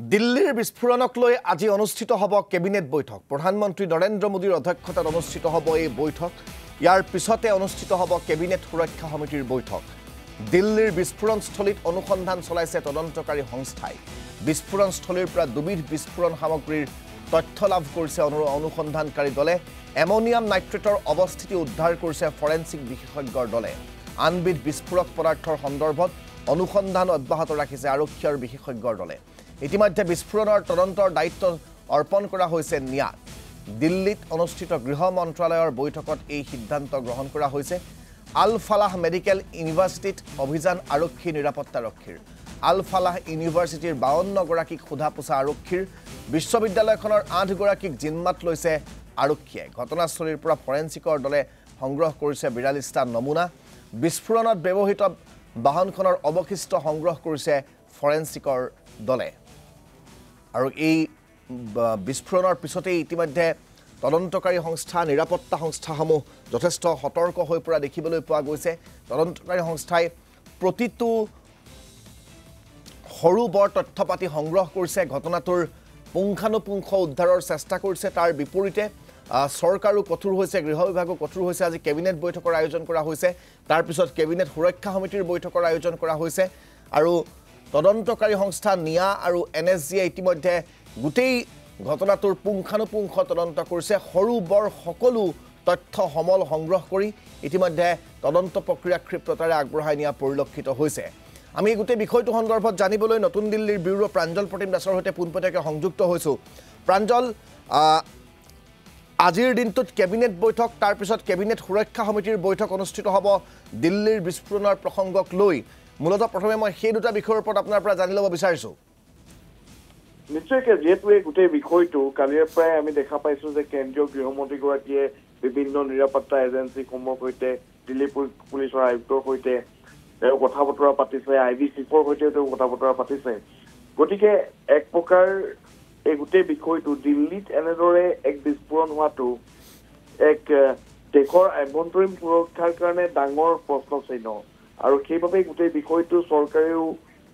দিল্লীৰ বিস্ফোৰণক লৈ আজি অনুষ্ঠিত হ'ব কেবিনেট বৈঠক প্ৰধানমন্ত্ৰী নৰেন্দ্ৰ মোদীৰ অধ্যক্ষতাত অনুষ্ঠিত হ'ব এই বৈঠক ইয়াৰ পিছতে অনুষ্ঠিত হ'ব কেবিনেট সুৰক্ষা সমিতিৰ বৈঠক দিল্লীৰ বিস্ফোৰণস্থলীত অনুসন্ধান চলাইছে তদন্তকাৰী সংস্থাই বিস্ফোৰণস্থলীৰ পৰা দুবিধ বিস্ফোৰণ সামগ্ৰীৰ তথ্য লাভ কৰিছে অনুসন্ধানকাৰী দলে এমোনিয়াম নাইট্ৰেটৰ অৱস্থিতি উদ্ধাৰ কৰিছে ফৰেনচিক বিশেষজ্ঞৰ দলে আনবিধ বিস্ফোৰক পদাৰ্থৰ সন্দৰ্ভত অনুসন্ধান অব্যাহত ৰাখিছে আৰক্ষী আৰু বিশেষজ্ঞৰ দলে ইতিমধ্যে বিস্ফোৰণৰ তদন্তৰ দায়িত্ব অৰ্পণ কৰা হৈছে নিয়াত দিল্লীত অনুষ্ঠিত গৃহ মন্ত্ৰালয়ৰ বৈঠকত এই সিদ্ধান্ত গ্ৰহণ কৰা হৈছে আল ফালাহ মেডিকেল ইউনিভাৰ্চিটিত অভিযান আৰক্ষী নিৰাপত্তাৰক্ষীৰ আল ফালাহ ইউনিভাৰ্চিটিৰ 52 গৰাকীক সোধা পোছা আৰক্ষীৰ বিশ্ববিদ্যালয়খনৰ 8 গৰাকীক জিম্মাত লৈছে আৰক্ষীয়ে ঘটনাস্থলীৰ পৰা ফৰেনচিকৰ দলে সংগ্ৰহ কৰিছে 42টা নমুনা বিস্ফোৰণত ব্যৱহৃত বাহনখনৰ অৱশিষ্ট সংগ্ৰহ কৰিছে ফৰেনচিকৰ দলে আৰু এই বিস্ফোৰণৰ পিছতে ইতিমধ্যে তদন্তকাৰী সংস্থা নিৰাপত্তা সংস্থাসমূহ যথেষ্ট সতৰ্ক হৈ পৰা দেখিবলৈ পোৱা গৈছে তদন্তকাৰী সংস্থাই প্ৰতিটো সৰু বৰ তথ্যপাতি সংগ্ৰহ কৰিছে ঘটনাটোৰ পুংখানুপুংখ উদ্ধাৰৰ চেষ্টা কৰিছে তাৰ বিপৰীতে সৰকাৰো কঠোৰ হৈছে গৃহ বিভাগো কঠোৰ হৈছে আজি কেবিনেট বৈঠকৰ আয়োজন কৰা হৈছে তাৰ পিছত কেবিনেট সুৰক্ষা সমিতিৰ বৈঠকৰ আয়োজন কৰা হৈছে আৰু তদন্তকাৰী সংস্থা নিয়া আৰু এনএছজি ইতিমধ্যে গোটেই ঘটনাটোৰ পুংখানুপুংখ তদন্ত কৰিছে সৰু বৰ সকলো তথ্য সমল সংগ্ৰহ কৰি ইতিমধ্যে তদন্ত প্ৰক্ৰিয়া ক্ষিপ্ৰতাৰে আগবঢ়াই নিয়া পৰিলক্ষিত হৈছে আমি গোটেই বিষয়টো সন্দৰ্ভত জানিবলৈ নতুন দিল্লীৰ ব্যুৰো প্ৰাঞ্জল প্ৰতিম দাসৰ সৈতে পোনপটীয়াকৈ সংযুক্ত হৈছো প্ৰাঞ্জল আজিৰ দিনটোত কেবিনেট বৈঠক তাৰ পিছত কেবিনেট সুৰক্ষা সমিতিৰ বৈঠক অনুষ্ঠিত হ'ব দিল্লীৰ বিস্ফোৰণৰ প্ৰসংগক লৈ মূলতঃ প্ৰথমে মই সেই দুটা বিষয়ৰ ওপৰত আপোনাৰ পৰা জানি ল'ব বিচাৰিছো নিশ্চয়কৈ যেহেতু এই গোটেই বিষয়টো কালিৰ পৰাই আমি দেখা পাইছো যে কেন্দ্ৰীয় গৃহমন্ত্ৰীগৰাকীয়ে বিভিন্ন নিৰাপত্তা এজেন্সিসমূহৰ সৈতে দিল্লী পুলিচৰ আয়ুক্তৰ সৈতে তেওঁ কথা বতৰা পাতিছে আইবি চিফৰ সৈতে তেওঁ কথা বতৰা পাতিছে গতিকে এক প্ৰকাৰ এই গোটেই বিষয়টো দিল্লীত এনেদৰে এক বিস্ফোৰণ হোৱাটো এক দেশৰ আভ্যন্তৰীণ সুৰক্ষাৰ কাৰণে ডাঙৰ প্ৰশ্ন চিহ্ন আৰু সেইবাবে গোটেই বিষয়টো চৰকাৰেও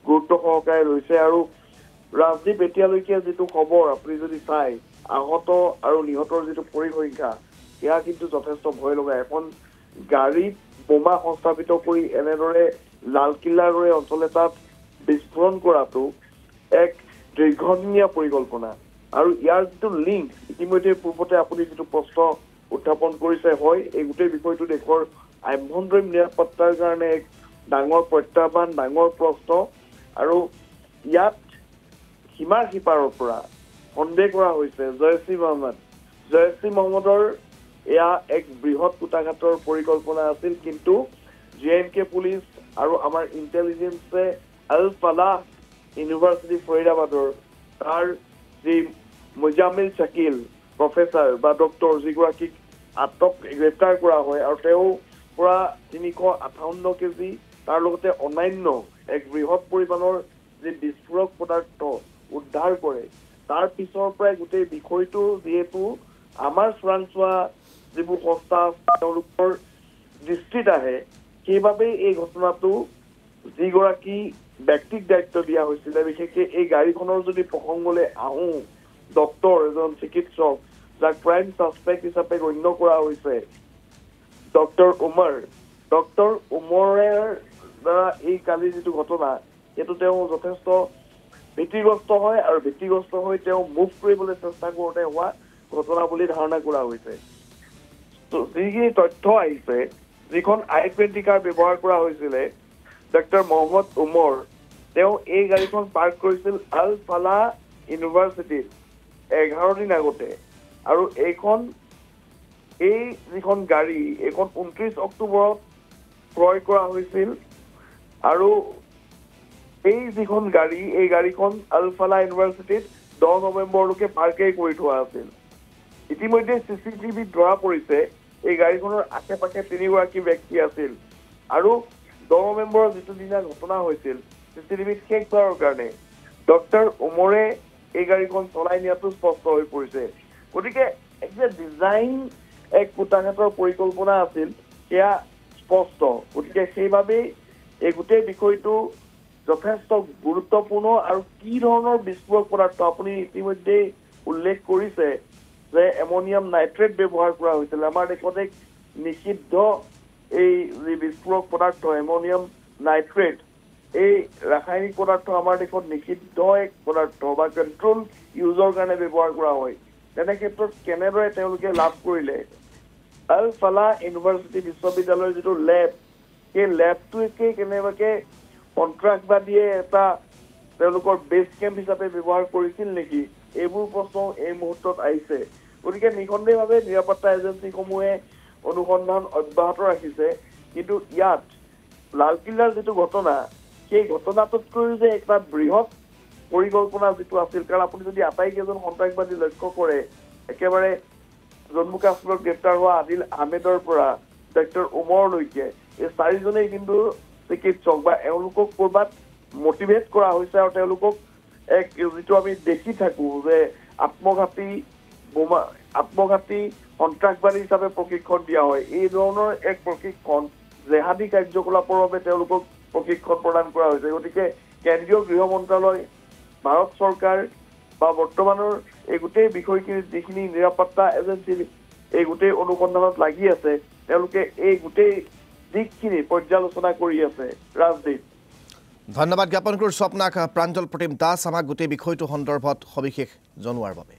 গুৰুত্ব সহকাৰে লৈছে আৰু ৰাজদীপ এতিয়ালৈকে যিটো খবৰ আপুনি যদি চাই আহত আৰু নিহতৰ যিটো পৰিসংখ্যা এয়া কিন্তু যথেষ্ট ভয় লগা এখন গাড়ীত বোমা সংস্থাপিত কৰি এনেদৰে লালকিল্লাৰ দৰে অঞ্চল এটাত বিস্ফোৰণ কৰাটো এক দীৰ্ঘদিনীয়া পৰিকল্পনা আৰু ইয়াৰ যিটো লিংক ইতিমধ্যে পূৰ্বতে আপুনি যিটো প্ৰশ্ন উত্থাপন কৰিছে হয় এই গোটেই বিষয়টো দেশৰ আভ্যন্তৰীণ নিৰাপত্তাৰ কাৰণে এক ডাঙৰ প্ৰত্যাহ্বান ডাঙৰ প্ৰশ্ন আৰু ইয়াত সীমাৰ সিপাৰৰ পৰা সন্দেহ কৰা হৈছে জয়শ্ৰী মহম্মদৰ এয়া এক বৃহৎ কুটাঘাতৰ পৰিকল্পনা আছিল কিন্তু জেএনকে পুলিচ আৰু আমাৰ ইণ্টেলিজেন্সে আল ফালাহ ইউনিভাৰ্চিটি ফৰিদাবাদৰ তাৰ যি মুজামিল শাকিল প্ৰফেচাৰ বা ডক্টৰ যিগৰাকীক গ্ৰেপ্তাৰ কৰা হয় আৰু তেওঁ পৰা 358 কেজি তাৰ লগতে অন্যান্য এক বৃহৎ পৰিমাণৰ যি বিস্ফোৰক পদাৰ্থ উদ্ধাৰ কৰে তাৰ পিছৰ পৰাই গোটেই বিষয়টো যিহেতু আমাৰ চোৰাংচোৱা যিবোৰ সংস্থা তেওঁলোকৰ দৃষ্টিত আহে সেইবাবে এই ঘটনাটো যিগৰাকী ব্যক্তিক দায়িত্ব দিয়া হৈছিলে বিশেষকৈ এই গাড়ীখনৰ যদি প্ৰসংগলৈ আহোঁ ডক্টৰ এজন চিকিৎসক যাক প্ৰাইম ছাছপেক্ট হিচাপে গণ্য কৰা হৈছে ডক্টৰ উমৰৰ দ্বাৰা এই কালিৰ যিটো ঘটনা সেইটো তেওঁ যথেষ্ট ভীতিগ্ৰস্ত হয় আৰু ভীতিগ্ৰস্ত হৈ তেওঁ মুভ কৰিবলৈ চেষ্টা কৰোঁতে হোৱা ঘটনা বুলি ধাৰণা কৰা হৈছে যিখিনি তথ্য আহিছে যিখন I-20 কাৰ ব্যৱহাৰ কৰা হৈছিলে ডক্টৰ মহম্মদ উমৰ তেওঁ এই গাড়ীখন পাৰ্ক কৰিছিল আল ফালাহ ইউনিভাৰ্চিটিত 11 দিন আগতে আৰু এই যিখন গাড়ী এইখন 29 অক্টোবৰত ক্ৰয় কৰা হৈছিল আৰু এই যিখন গাড়ী এই গাড়ীখন আল ফালাহ ইউনিভাৰ্চিটিত 10 নৱেম্বৰলৈকে পাৰ্কেই কৰি থোৱা আছিল ইতিমধ্যে চিচিটিভিত ধৰা পৰিছে এই গাড়ীখনৰ আশে পাশে 3 গৰাকী ব্যক্তি আছিল আৰু 10 নৱেম্বৰৰ যিটো দিনা ঘটনা হৈছিল চিচিটিভিত শেষ হোৱাৰ কাৰণে ডক্টৰ উমৰে এই গাড়ীখন চলাই নিয়াটো স্পষ্ট হৈ পৰিছে গতিকে এক যে ডিজাইন এক কুটাঘাতৰ পৰিকল্পনা আছিল সেয়া স্পষ্ট গতিকে সেইবাবে এই গোটেই বিষয়টো যথেষ্ট গুৰুত্বপূৰ্ণ আৰু কি ধৰণৰ বিস্ফোৰক পদাৰ্থ আপুনি ইতিমধ্যে উল্লেখ কৰিছে যে এমনিয়াম নাইট্ৰেট ব্যৱহাৰ কৰা হৈছিল আমাৰ দেশত এক নিষিদ্ধ এই যি বিস্ফোৰক পদাৰ্থ এমনিয়াম নাইট্ৰেট এই ৰাসায়নিক পদাৰ্থ আমাৰ দেশত নিষিদ্ধ এক পদাৰ্থ বা কণ্ট্ৰল ইউজৰ কাৰণে ব্যৱহাৰ কৰা হয় তেনে ক্ষেত্ৰত কেনেদৰে তেওঁলোকে লাভ কৰিলে আল ফালা ইউনিভাৰ্চিটি বিশ্ববিদ্যালয়ৰ যিটো লেব সেই লেবটোকে কেনেবাকে কণ্ট্ৰাক্টবাদীয়ে এটা তেওঁলোকৰ বেছ কেম্প হিচাপে ব্যৱহাৰ কৰিছিল নেকি এইবোৰ প্ৰশ্ন এই মুহূৰ্তত আহিছে গতিকে নিঃসন্দেহভাৱে নিৰাপত্তা এজেঞ্চিসমূহে অনুসন্ধান অব্যাহত ৰাখিছে কিন্তু ইয়াত লালকিল্লাৰ যিটো ঘটনা সেই ঘটনাটোতকৈ যে এটা বৃহৎ পৰিকল্পনা যিটো আছিল কাৰণ আপুনি যদি আটাইকেইজন সন্ত্ৰাসবাদী লক্ষ্য কৰে একেবাৰে জম্মু কাশ্মীৰত গ্ৰেপ্তাৰ হোৱা আদিল আহমেদৰ পৰা ডক্টৰ উমৰলৈকে এই চাৰিজনেই কিন্তু চিকিৎসক বা এওঁলোকক ক'ৰবাত মটিভেট কৰা হৈছে আৰু তেওঁলোকক এক যিটো আমি দেখি থাকো যে আত্মঘাতী সন্ত্ৰাসবাদী হিচাপে প্ৰশিক্ষণ দিয়া হয় এই ধৰণৰ এক প্ৰশিক্ষণ জেহাদী কাৰ্যকলাপৰ বাবে তেওঁলোকক প্ৰশিক্ষণ প্ৰদান কৰা হৈছে গতিকে কেন্দ্ৰীয় গৃহ মন্ত্ৰালয় ভাৰত চৰকাৰ বা বৰ্তমানৰ এই গোটেই বিষয়খিনি যিখিনি নিৰাপত্তা এজেঞ্চি এই গোটেই অনুসন্ধানত লাগি আছে তেওঁলোকে এই গোটেই দিশখিনি পৰ্যালোচনা কৰি আছে ৰাজদীপ ধন্যবাদ জ্ঞাপন কৰিছোঁ আপোনাক প্ৰাঞ্জল প্ৰতিম দাস আমাক গোটেই বিষয়টো সন্দৰ্ভত সবিশেষ জনোৱাৰ বাবে